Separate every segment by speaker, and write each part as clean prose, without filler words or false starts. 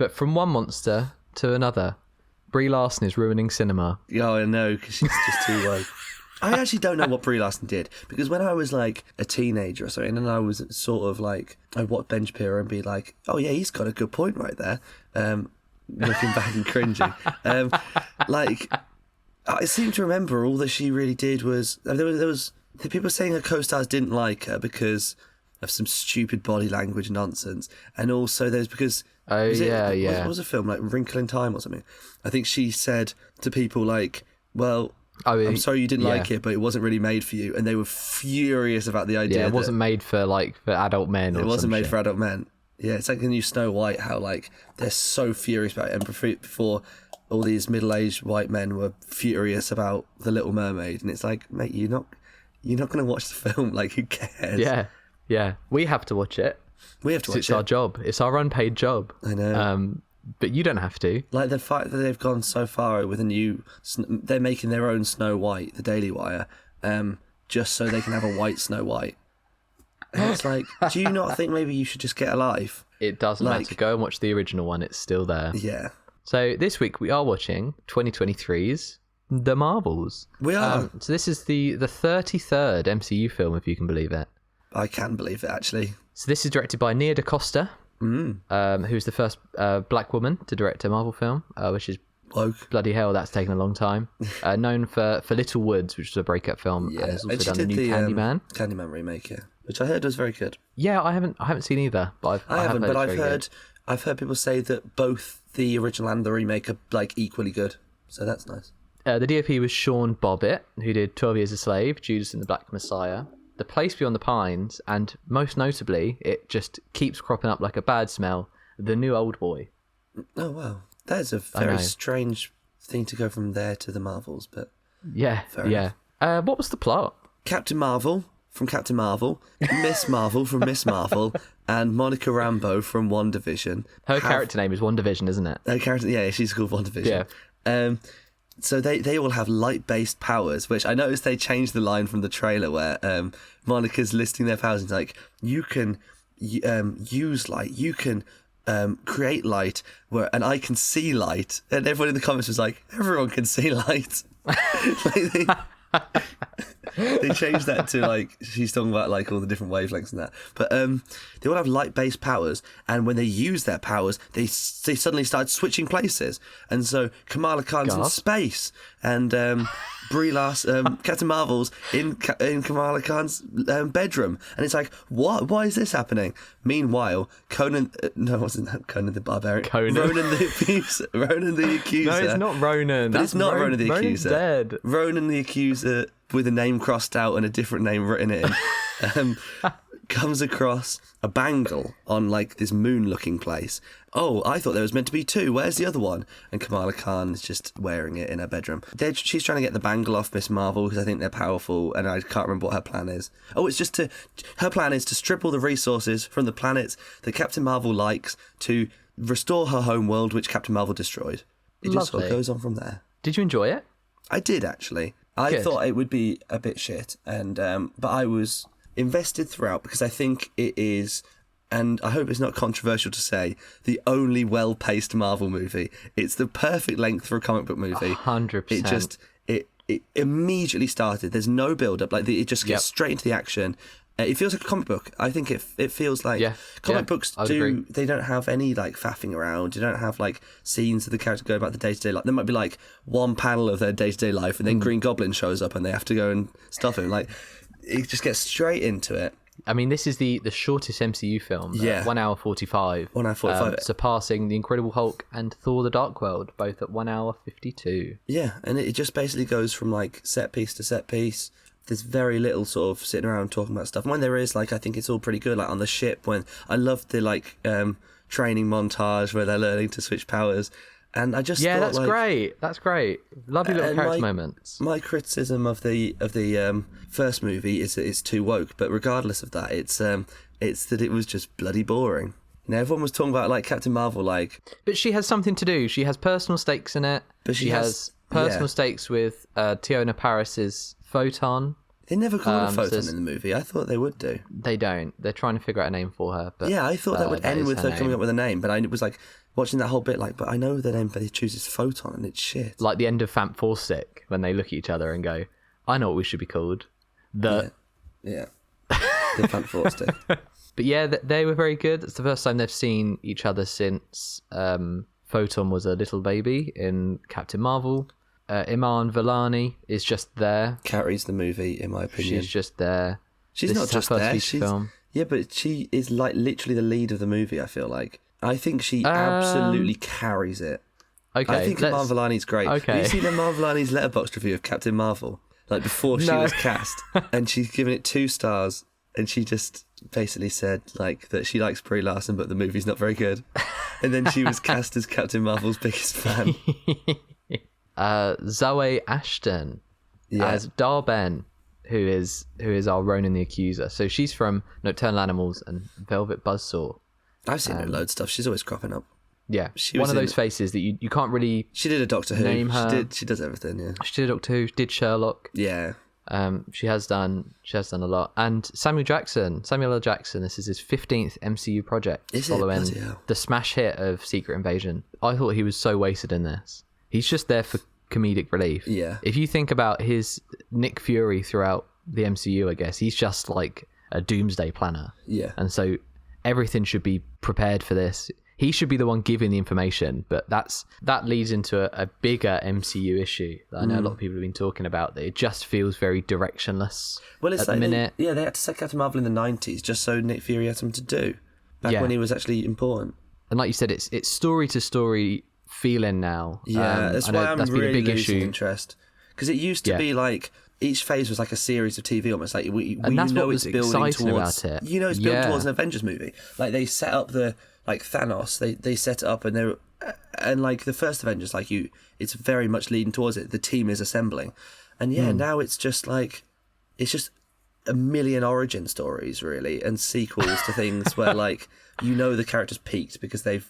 Speaker 1: But from one monster to another, Brie Larson is ruining cinema.
Speaker 2: Oh, I know, because she's just too woke. I actually don't know what Brie Larson did, because when I was like a teenager or something, and I was sort of like, I'd watch Ben Shapiro and be like, oh yeah, he's got a good point right there. Looking back and cringing. Like, I seem to remember all that she really did was, there was the people saying her co-stars didn't like her because of some stupid body language nonsense, and also there's because what was a film like Wrinkle in Time or something? I think she said to people like, well, I'm sorry you didn't like it, but it wasn't really made for you, and they were furious about the idea.
Speaker 1: Yeah, it wasn't made for adult men.
Speaker 2: It wasn't made for adult men. Yeah, it's like the new Snow White, how like they're so furious about it, and before all these middle-aged white men were furious about The Little Mermaid, and it's like, mate, you're not going to watch the film. Like, who cares?
Speaker 1: Yeah. We have to watch it.
Speaker 2: We have to watch it.
Speaker 1: It's our job. It's our unpaid job.
Speaker 2: I know.
Speaker 1: But you don't have to.
Speaker 2: Like the fact that they've gone so far with they're making their own Snow White, the Daily Wire, just so they can have a white Snow White. And it's like, do you not think maybe you should just get a life?
Speaker 1: It doesn't matter. Go and watch the original one. It's still there.
Speaker 2: Yeah.
Speaker 1: So this week we are watching 2023's The Marvels.
Speaker 2: We are.
Speaker 1: So this is the 33rd MCU film, if you can believe it.
Speaker 2: I can believe it, actually.
Speaker 1: So this is directed by Nia DaCosta, who's the first black woman to direct a Marvel film, which is
Speaker 2: woke.
Speaker 1: Bloody hell, that's taken a long time. Known for Little Woods, which was a breakup film, and has also done the new Candyman.
Speaker 2: Candyman remake, yeah, which I heard was very good.
Speaker 1: Yeah, I haven't seen either, but
Speaker 2: I've heard people say that both the original and the remake are like equally good, so that's nice.
Speaker 1: The DOP was Sean Bobbitt, who did 12 Years a Slave, Judas and the Black Messiah, The Place Beyond the Pines, and most notably, it just keeps cropping up like a bad smell, The New Old Boy.
Speaker 2: Oh, wow. That is a very strange thing to go from there to the Marvels, but...
Speaker 1: Yeah. What was the plot?
Speaker 2: Captain Marvel from Captain Marvel, Miss Marvel from Miss Marvel, and Monica Rambeau from WandaVision.
Speaker 1: Her character name is WandaVision, isn't it?
Speaker 2: Her character, yeah, she's called WandaVision. Yeah. So they all have light-based powers, which I noticed they changed the line from the trailer where Monica's listing their powers. And it's like, you can use light, you can create light, and I can see light. And everyone in the comments was like, everyone can see light. They changed that to like, she's talking about like all the different wavelengths and that. But they all have light-based powers, and when they use their powers, they suddenly start switching places. And so Kamala Khan's in space, and Brie Larson, Captain Marvel's in Kamala Khan's bedroom, and it's like, what? Why is this happening? Meanwhile, Conan, no, wasn't that Conan the Barbarian?
Speaker 1: Conan.
Speaker 2: Ronan the Accuser. Ronan the Accuser.
Speaker 1: No, it's not Ronan.
Speaker 2: But it's not Ronan the
Speaker 1: Ronan's
Speaker 2: Accuser.
Speaker 1: Dead.
Speaker 2: Ronan the Accuser, with a name crossed out and a different name written in, comes across a bangle on like this moon-looking place. Oh, I thought there was meant to be two. Where's the other one? And Kamala Khan is just wearing it in her bedroom. She's trying to get the bangle off Miss Marvel because I think they're powerful, and I can't remember what her plan is. Oh, her plan is to strip all the resources from the planets that Captain Marvel likes to restore her home world, which Captain Marvel destroyed. It just sort of goes on from there.
Speaker 1: Did you enjoy it?
Speaker 2: I did, actually. I thought it would be a bit shit, and but I was invested throughout because I think it is, and I hope it's not controversial to say, the only well-paced Marvel movie. It's the perfect length for a comic book movie.
Speaker 1: 100%.
Speaker 2: It immediately started. There's no build-up. Like it just gets straight into the action. It feels like a comic book. I think it feels like comic books do. They don't have any like faffing around. You don't have like scenes of the character going about the day-to-day life. There might be like one panel of their day-to-day life, and then Green Goblin shows up and they have to go and stop him. Like it just gets straight into it.
Speaker 1: I mean, this is the shortest MCU film. 1 hour 45.
Speaker 2: 1 hour 45.
Speaker 1: Surpassing The Incredible Hulk and Thor: The Dark World, both at 1 hour 52.
Speaker 2: Yeah, and it just basically goes from like set piece to set piece. There's very little sort of sitting around talking about stuff. And when there is, like, I think it's all pretty good. Like on the ship, when I loved the like training montage where they're learning to switch powers, and I just thought,
Speaker 1: that's like, great. That's great. Lovely little character moments. My
Speaker 2: criticism of the first movie is that it's too woke, but regardless of that, it's that it was just bloody boring. You know, everyone was talking about like Captain Marvel, like,
Speaker 1: but she has something to do. She has personal stakes in it.
Speaker 2: But she has
Speaker 1: personal stakes with Tiona Paris's Photon.
Speaker 2: They never call her Photon in the movie. I thought they would do.
Speaker 1: They don't. They're trying to figure out a name for her. But
Speaker 2: yeah, I thought that would end with her coming up with a name, but it was like watching that whole bit, like, but I know the name, but he chooses Photon, and it's shit.
Speaker 1: Like the end of Famp Four Stick, when they look at each other and go, I know what we should be called.
Speaker 2: Yeah. The Fan Stick.
Speaker 1: But yeah, they were very good. It's the first time they've seen each other since Photon was a little baby in Captain Marvel. Iman Vellani is just there.
Speaker 2: Carries the movie, in my opinion.
Speaker 1: She's just there.
Speaker 2: She's not just there. Yeah, but she is like literally the lead of the movie, I feel like. I think she absolutely carries it.
Speaker 1: Okay,
Speaker 2: I think Iman Vellani's great.
Speaker 1: Okay.
Speaker 2: Have you seen Iman Vellani's Letterboxd review of Captain Marvel? Like before she was cast, and she's given it 2 stars, and she just basically said like that she likes Brie Larson, but the movie's not very good. And then she was cast as Captain Marvel's biggest fan.
Speaker 1: Zoe Ashton as Darben, who is our Ronan the Accuser. So she's from Nocturnal Animals and Velvet Buzzsaw.
Speaker 2: I've seen her in loads of stuff. She's always cropping up.
Speaker 1: Yeah, one of those faces that you can't really.
Speaker 2: She did a Doctor Who.
Speaker 1: Name her.
Speaker 2: She does everything. Yeah.
Speaker 1: She did a Doctor Who. Did Sherlock.
Speaker 2: Yeah.
Speaker 1: She has done a lot. And Samuel L. Jackson. This is his 15th MCU project, following the smash hit of Secret Invasion. I thought he was so wasted in this. He's just there for comedic relief.
Speaker 2: Yeah.
Speaker 1: If you think about his Nick Fury throughout the MCU, I guess he's just like a doomsday planner.
Speaker 2: Yeah.
Speaker 1: And so everything should be prepared for this. He should be the one giving the information, but that leads into a bigger MCU issue that I know a lot of people have been talking about, that it just feels very directionless.
Speaker 2: Well, it's
Speaker 1: at
Speaker 2: like
Speaker 1: the minute.
Speaker 2: They had to set Captain Marvel in the 90s just so Nick Fury had something to do back when he was actually important.
Speaker 1: And like you said, it's story to story feeling now.
Speaker 2: Yeah, that's why I'm
Speaker 1: that's
Speaker 2: really
Speaker 1: been a big
Speaker 2: losing
Speaker 1: issue.
Speaker 2: interest, because it used to be like each phase was like a series of TV, almost like
Speaker 1: and that's what was
Speaker 2: it's building
Speaker 1: exciting
Speaker 2: towards
Speaker 1: about it.
Speaker 2: You know, it's building towards an Avengers movie. Like they set up like Thanos, they set it up, and like the first Avengers, like it's very much leading towards it. The team is assembling, and now it's just a million origin stories really, and sequels to things where like the characters peaked because they've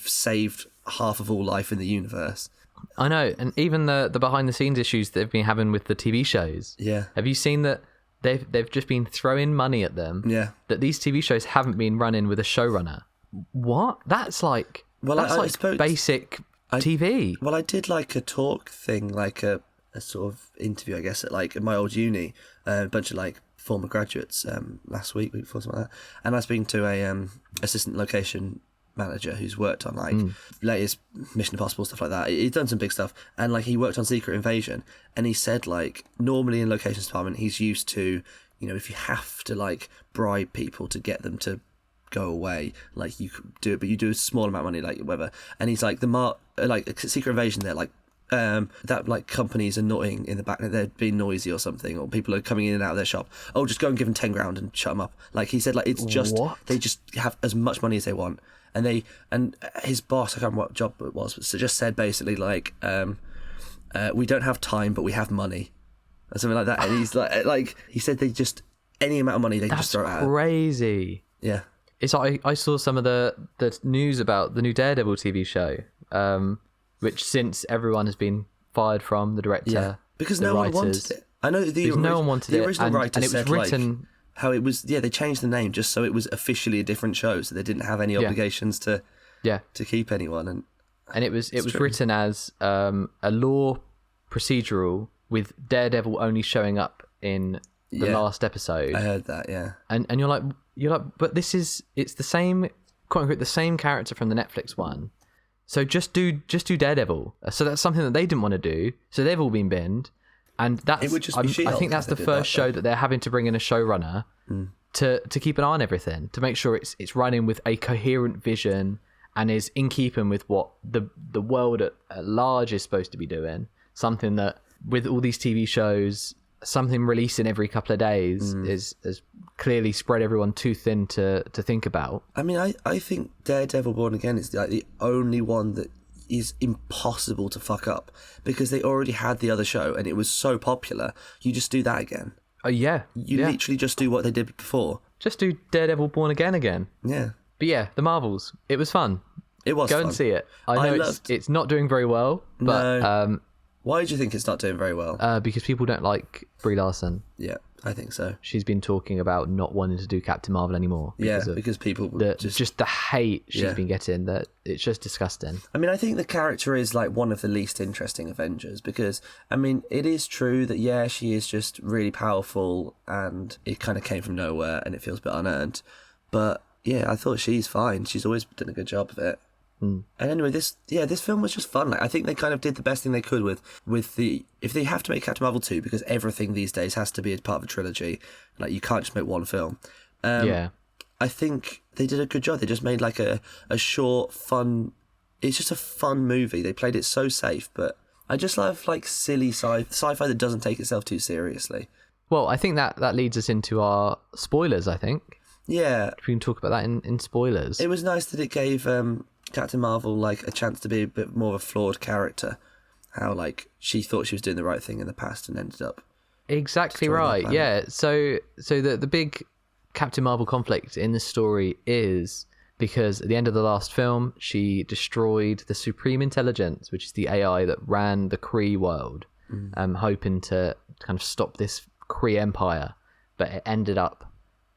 Speaker 2: saved half of all life in the universe.
Speaker 1: I know, and even the behind the scenes issues they've been having with the TV shows.
Speaker 2: Yeah,
Speaker 1: have you seen that? They've just been throwing money at them. Yeah, that these TV shows haven't been running with a showrunner. What? That's like basic TV.
Speaker 2: Well, I did like a talk thing, like a sort of interview, I guess, at my old uni, a bunch of like former graduates last week before, something like that, and I was speaking to a assistant location manager who's worked on like latest Mission Impossible stuff like that. He's done some big stuff, and like he worked on Secret Invasion, and he said like normally in locations department he's used to, if you have to like bribe people to get them to go away, like you could do it, but you do a small amount of money, like whatever. And he's like like Secret Invasion, they're like that like company's annoying in the back, they're being noisy or something, or people are coming in and out of their shop. Oh, just go and give them 10 grand and shut them up. Like he said, like it's just they just have as much money as they want. And his boss, I can't remember what job it was, but just said basically like, we don't have time, but we have money, or something like that. And he's like he said they just any amount of money they can just throw it out.
Speaker 1: Crazy.
Speaker 2: Yeah,
Speaker 1: it's like I saw some of the news about the new Daredevil TV show, which since everyone has been fired from the director,
Speaker 2: because
Speaker 1: the
Speaker 2: no
Speaker 1: writers,
Speaker 2: one wanted it. I know
Speaker 1: no one wanted
Speaker 2: the original writer
Speaker 1: and it was
Speaker 2: said
Speaker 1: written.
Speaker 2: Like, how it was, they changed the name just so it was officially a different show, so they didn't have any obligations to keep anyone, and
Speaker 1: it was written as a law procedural with Daredevil only showing up in the last episode.
Speaker 2: I heard that,
Speaker 1: and you're like, but it's the same, quote unquote, the same character from the Netflix one, so just do Daredevil. So that's something that they didn't want to do, so they've all been binned. And that's, I think that's the first show that they're having to bring in a showrunner to keep an eye on everything, to make sure it's running with a coherent vision and is in keeping with what the world at large is supposed to be doing. Something that, with all these TV shows, something releasing every couple of days is clearly spread everyone too thin to think about.
Speaker 2: I mean, I think Daredevil Born Again is like the only one that is impossible to fuck up, because they already had the other show and it was so popular. You just do that again.
Speaker 1: You
Speaker 2: literally just do what they did before.
Speaker 1: Just do Daredevil Born again.
Speaker 2: Yeah.
Speaker 1: But yeah, the Marvels, it was fun.
Speaker 2: It was
Speaker 1: Go
Speaker 2: fun.
Speaker 1: and see it. I know it's not doing very well, but
Speaker 2: no. Why do you think it's not doing very well?
Speaker 1: Because people don't like Brie Larson.
Speaker 2: Yeah, I think so.
Speaker 1: She's been talking about not wanting to do Captain Marvel anymore.
Speaker 2: Because people
Speaker 1: just the hate she's been getting, that it's just disgusting.
Speaker 2: I mean, I think the character is like one of the least interesting Avengers because, I mean, it is true that, she is just really powerful and it kind of came from nowhere and it feels a bit unearned. But yeah, I thought she's fine. She's always done a good job of it. And anyway, this film was just fun. Like, I think they kind of did the best thing they could with the, if they have to make Captain Marvel 2, because everything these days has to be as part of a trilogy, like you can't just make one film. I think they did a good job. They just made like a short, fun, it's just a fun movie. They played it so safe, but I just love like silly sci-fi that doesn't take itself too seriously.
Speaker 1: Well, I think that leads us into our spoilers, I think.
Speaker 2: Yeah.
Speaker 1: We can talk about that in spoilers.
Speaker 2: It was nice that it gave Captain Marvel like a chance to be a bit more of a flawed character. How like she thought she was doing the right thing in the past and ended up
Speaker 1: exactly right. Yeah. So the big Captain Marvel conflict in this story is because at the end of the last film, she destroyed the Supreme Intelligence, which is the AI that ran the Kree world, hoping to kind of stop this Kree empire, but it ended up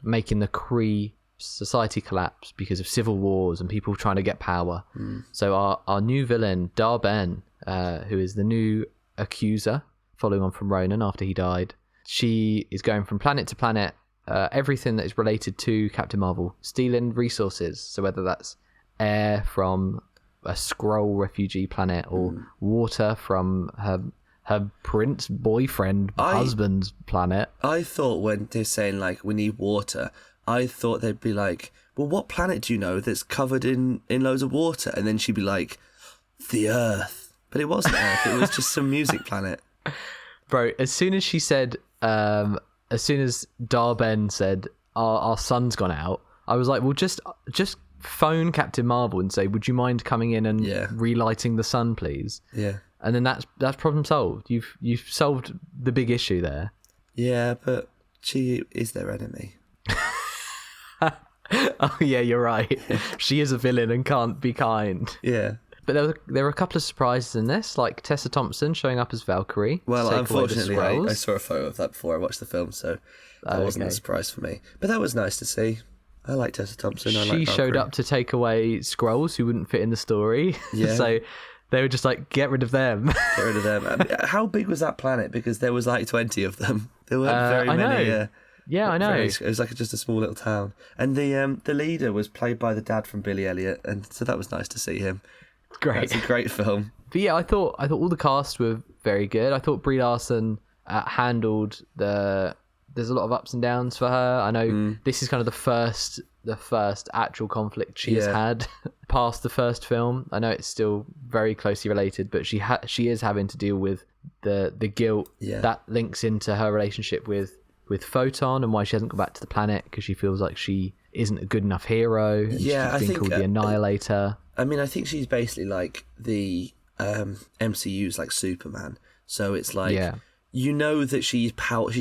Speaker 1: making the Kree society collapse because of civil wars and people trying to get power. So our new villain, Dar-Ben, who is the new accuser, following on from Ronan after he died, she is going from planet to planet, everything that is related to Captain Marvel, stealing resources. So whether that's air from a Skrull refugee planet or water from her prince boyfriend husband's planet.
Speaker 2: I thought when they're saying like we need water, I thought they'd be like, well, what planet do you know that's covered in loads of water? And then she'd be like, the Earth. But it wasn't Earth, it was just some music planet.
Speaker 1: Bro, as soon as she said, as soon as Dar-Ben said, our sun's gone out, I was like, well, just phone Captain Marvel and say, would you mind coming in and relighting the sun, please?
Speaker 2: Yeah.
Speaker 1: And then that's problem solved. You've solved the big issue there.
Speaker 2: Yeah, but she is their enemy.
Speaker 1: Oh yeah, you're right. She is a villain and can't be kind.
Speaker 2: Yeah.
Speaker 1: But there were a couple of surprises in this, like Tessa Thompson showing up as Valkyrie.
Speaker 2: Well, unfortunately, I saw a photo of that before I watched the film, so that wasn't a surprise for me. But that was nice to see. I like Tessa Thompson.
Speaker 1: She showed up to take away Skrulls who wouldn't fit in the story.
Speaker 2: Yeah.
Speaker 1: So they were just like, get rid of them.
Speaker 2: Get rid of them. I mean, how big was that planet? Because there was like 20 of them. There weren't very many.
Speaker 1: Yeah, I know.
Speaker 2: It was like just a small little town. And the leader was played by the dad from Billy Elliot, and so that was nice to see him.
Speaker 1: Great.
Speaker 2: It's a great film.
Speaker 1: But yeah, I thought all the cast were very good. I thought Brie Larson handled there's a lot of ups and downs for her. I know this is kind of the first actual conflict she has had past the first film. I know it's still very closely related, but she is having to deal with the guilt that links into her relationship with Photon and why she hasn't gone back to the planet because she feels like she isn't a good enough hero. And
Speaker 2: I
Speaker 1: she's
Speaker 2: think
Speaker 1: called the Annihilator.
Speaker 2: I mean, I think she's basically like the MCU's like Superman. So it's like you know that she's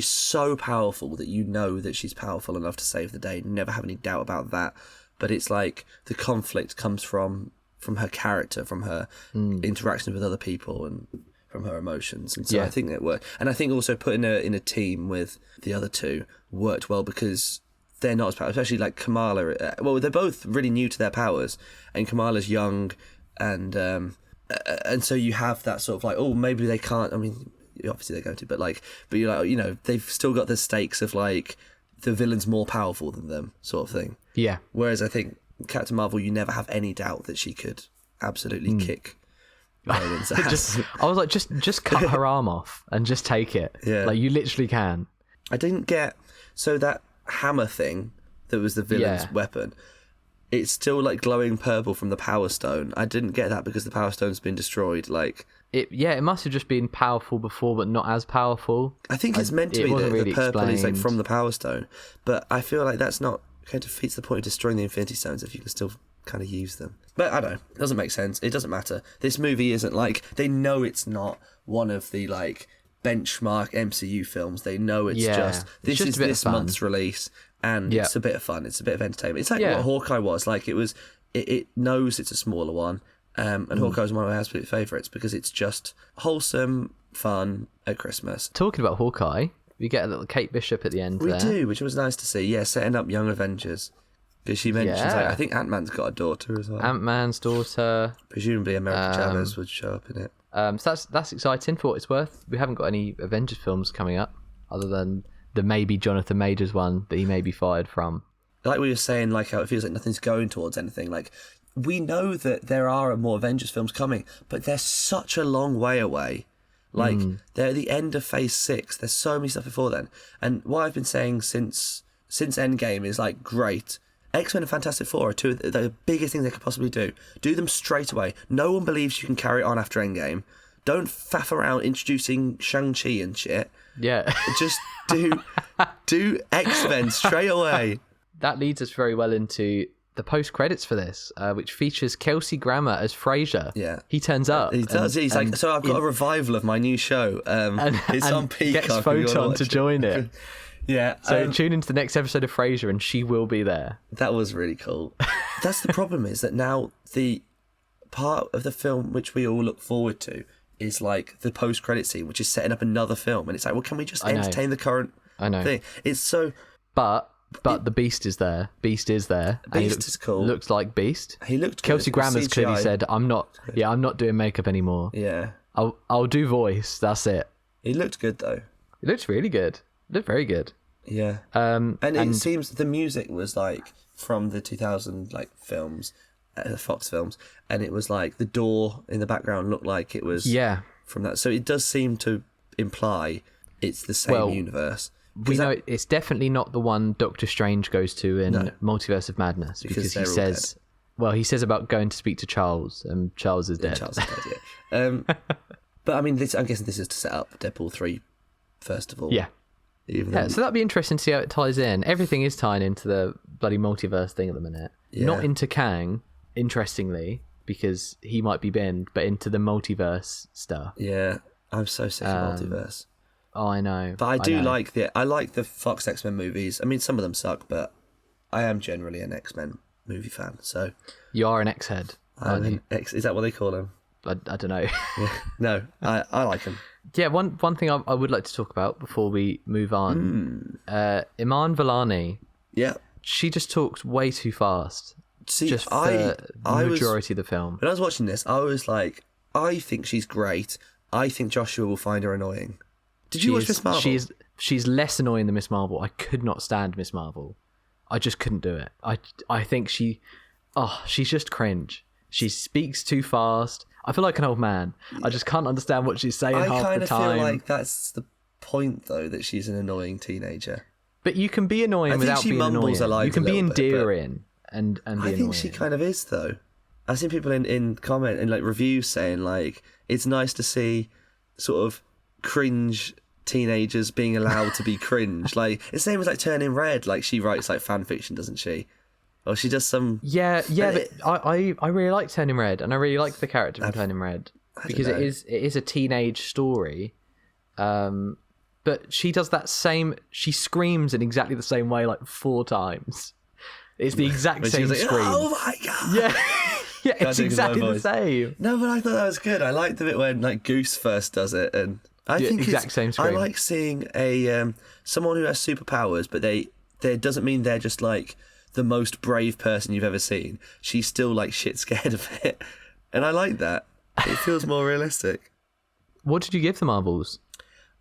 Speaker 2: so powerful that you know that she's powerful enough to save the day. You never have any doubt about that. But it's like the conflict comes from her character, from her interactions with other people, and from her emotions. And so I think it worked. And I think also putting her in a team with the other two worked well because they're not as powerful, especially like Kamala. Well, they're both really new to their powers, and Kamala's young, and so you have that sort of like, oh, maybe they can't. I mean, obviously they're going to, but you're like, you know, they've still got the stakes of like the villain's more powerful than them, sort of thing. Yeah. Whereas I think Captain Marvel, you never have any doubt that she could absolutely kick Roland's ass.
Speaker 1: I was like, just cut her arm off and just take it. Yeah. Like you literally can.
Speaker 2: I didn't get that hammer thing that was the villain's weapon. It's still like glowing purple from the Power Stone. I didn't get that because the Power Stone's been destroyed. Like it must have just been powerful before, but not as powerful. I think it's meant to be that the purple is like from the Power Stone, but I feel like that's not kind of defeats the point of destroying the Infinity Stones if you can still kind of use them. But I don't know. It doesn't make sense. It doesn't matter. This movie isn't like, they know it's not one of the like benchmark MCU films. They know it's just this is this month's release, and it's a bit of fun. It's a bit of entertainment. It's like what Hawkeye was. Like it knows it's a smaller one. And Hawkeye was one of my absolute favourites because it's just wholesome fun at Christmas.
Speaker 1: Talking about Hawkeye, We get a little Kate Bishop at the end.
Speaker 2: We
Speaker 1: there.
Speaker 2: do, which was nice to see. Yeah, setting up young Avengers. Because she mentions, like, I think Ant-Man's got a daughter as well.
Speaker 1: Ant-Man's daughter.
Speaker 2: Presumably America Chavez would show up in it.
Speaker 1: So that's exciting for what it's worth. We haven't got any Avengers films coming up, other than the maybe Jonathan Majors one that he may be fired from.
Speaker 2: Like we were saying, like how it feels like nothing's going towards anything. Like, we know that there are more Avengers films coming, but they're such a long way away. Like, they're at the end of Phase 6. There's so many stuff before then. And what I've been saying since Endgame is, like, great. X-Men and Fantastic Four are two of the biggest things they could possibly do. Do them straight away. No one believes you can carry it on after Endgame. Don't faff around introducing Shang-Chi and shit.
Speaker 1: Yeah.
Speaker 2: Just do X-Men straight away.
Speaker 1: That leads us very well into the post-credits for this, which features Kelsey Grammer as Frasier.
Speaker 2: Yeah.
Speaker 1: He turns up.
Speaker 2: He does. He's like, so I've got a revival of my new show. It's on Peacock.
Speaker 1: Gets Photon to join it.
Speaker 2: Yeah.
Speaker 1: So tune into the next episode of Frasier and she will be there.
Speaker 2: That was really cool. That's the problem, is that now the part of the film which we all look forward to is like the post-credit scene, which is setting up another film. And it's like, well, can we just entertain the current thing? It's so...
Speaker 1: But the Beast is there. Beast is there.
Speaker 2: Beast is cool.
Speaker 1: Looks like Beast.
Speaker 2: He looked good.
Speaker 1: Kelsey Grammer's clearly said, I'm not doing makeup anymore.
Speaker 2: Yeah.
Speaker 1: I'll do voice. That's it.
Speaker 2: He looked good, though.
Speaker 1: He looked really good. He looked very good.
Speaker 2: Yeah. And it seems the music was like from the 2000 like films, the Fox films, and it was like the door in the background looked like it was from that. So it does seem to imply it's the same universe.
Speaker 1: We know it's definitely not the one Doctor Strange goes to in Multiverse of Madness, because he says, he says about going to speak to Charles, and Charles is dead.
Speaker 2: Charles is dead, yeah. But I mean, I'm guessing this is to set up Deadpool 3 first of all.
Speaker 1: Yeah. So that'd be interesting to see how it ties in. Everything is tying into the bloody multiverse thing at the minute. Yeah. Not into Kang, interestingly, because he might be binned, but into the multiverse stuff.
Speaker 2: Yeah, I'm so sick of multiverse.
Speaker 1: Oh, I know.
Speaker 2: But I like the Fox X-Men movies. I mean, some of them suck, but I am generally an X-Men movie fan. So
Speaker 1: you are an X-head.
Speaker 2: Is that what they call them?
Speaker 1: I don't know.
Speaker 2: Yeah. No, I like them.
Speaker 1: Yeah, one thing I would like to talk about before we move on. Iman Vellani.
Speaker 2: Yeah.
Speaker 1: She just talks way too fast.
Speaker 2: See,
Speaker 1: just the majority of the film.
Speaker 2: When I was watching this, I was like, I think she's great. I think Joshua will find her annoying. Did you watch Miss Marvel?
Speaker 1: She's less annoying than Miss Marvel. I could not stand Miss Marvel. I just couldn't do it. I think she's just cringe. She speaks too fast. I feel like an old man. I just can't understand what she's saying half the time. I kind of feel
Speaker 2: like that's the point, though, that she's an annoying teenager.
Speaker 1: But you can be annoying without being annoying. You can be endearing and be annoying.
Speaker 2: I think she kind of is, though. I've seen people in comment and like reviews saying like it's nice to see sort of cringe teenagers being allowed to be cringe. Like it's the same as like Turning Red. Like she writes like fan fiction, doesn't she? Or she does some... Yeah,
Speaker 1: but I really like Turning Red, and I really like the character from Turning Red, because it is a teenage story, but she does that same... She screams in exactly the same way like 4 times. It's the exact same scream.
Speaker 2: Oh my God!
Speaker 1: Yeah, it's exactly the same.
Speaker 2: No, but I thought that was good. I liked the bit when like Goose first does it, and I think
Speaker 1: exact same scream.
Speaker 2: I like seeing a someone who has superpowers, but they doesn't mean they're just like the most brave person you've ever seen. She's still like shit scared of it, and I like that. It feels more realistic.
Speaker 1: What did you give the Marvels?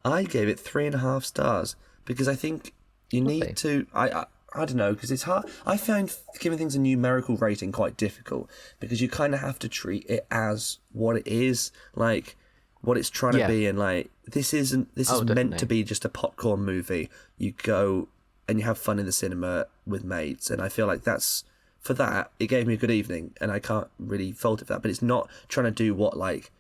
Speaker 2: I gave it 3.5 stars because I think you need to. I don't know, because it's hard. I find giving things a numerical rating quite difficult because you kind of have to treat it as what it is, like what it's trying to be, and like this is meant to be just a popcorn movie. You go and you have fun in the cinema with mates, and I feel like for that it gave me a good evening, and I can't really fault it for that. But it's not trying to do what like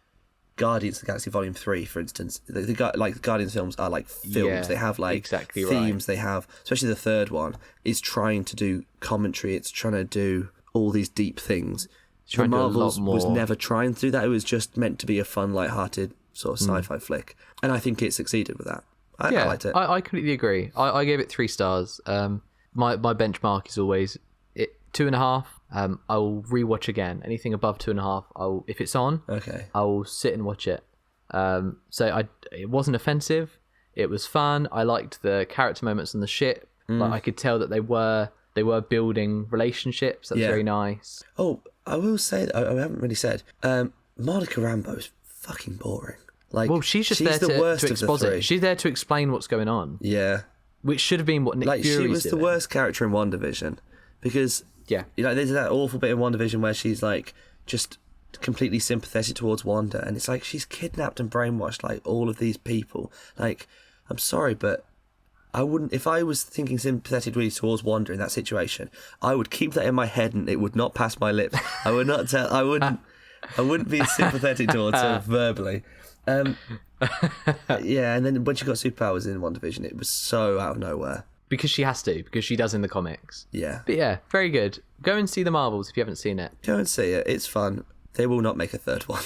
Speaker 2: Guardians of the Galaxy Volume 3, for instance. The Guardians films are like films. They have like
Speaker 1: exactly
Speaker 2: themes. They have, especially the third one, is trying to do commentary. It's trying to do all these deep things. The Marvels was never trying to do that. It was just meant to be a fun, light-hearted sort of sci-fi flick, and I think it succeeded with that. I liked it.
Speaker 1: I completely agree. I gave it 3 stars. My benchmark is always 2.5. I'll rewatch again. Anything above 2.5, if it's on, I will sit and watch it. So it wasn't offensive. It was fun. I liked the character moments on the ship. Like I could tell that they were building relationships. That was very nice.
Speaker 2: Oh, I will say, I haven't really said, Monica Rambeau's fucking boring. Like,
Speaker 1: Well, she's just there to
Speaker 2: of the
Speaker 1: exposit.
Speaker 2: three.
Speaker 1: She's there to explain what's going on,
Speaker 2: Yeah.
Speaker 1: which should have been what Nick Fury's
Speaker 2: she was
Speaker 1: doing.
Speaker 2: the worst character in WandaVision because there's that awful bit in WandaVision where she's like just completely sympathetic towards Wanda, and it's like she's kidnapped and brainwashed like all of these people. Like, I'm sorry, but I wouldn't, if I was thinking sympathetically towards Wanda in that situation, I would keep that in my head and it would not pass my lips. I would not tell. I wouldn't be sympathetic towards her verbally. Yeah, and then when she got superpowers in WandaVision, it was so out of nowhere.
Speaker 1: Because she has to, because she does in the comics.
Speaker 2: Yeah.
Speaker 1: But yeah, very good. Go and see The Marvels if you haven't seen it.
Speaker 2: Go and see it. It's fun. They will not make a third one.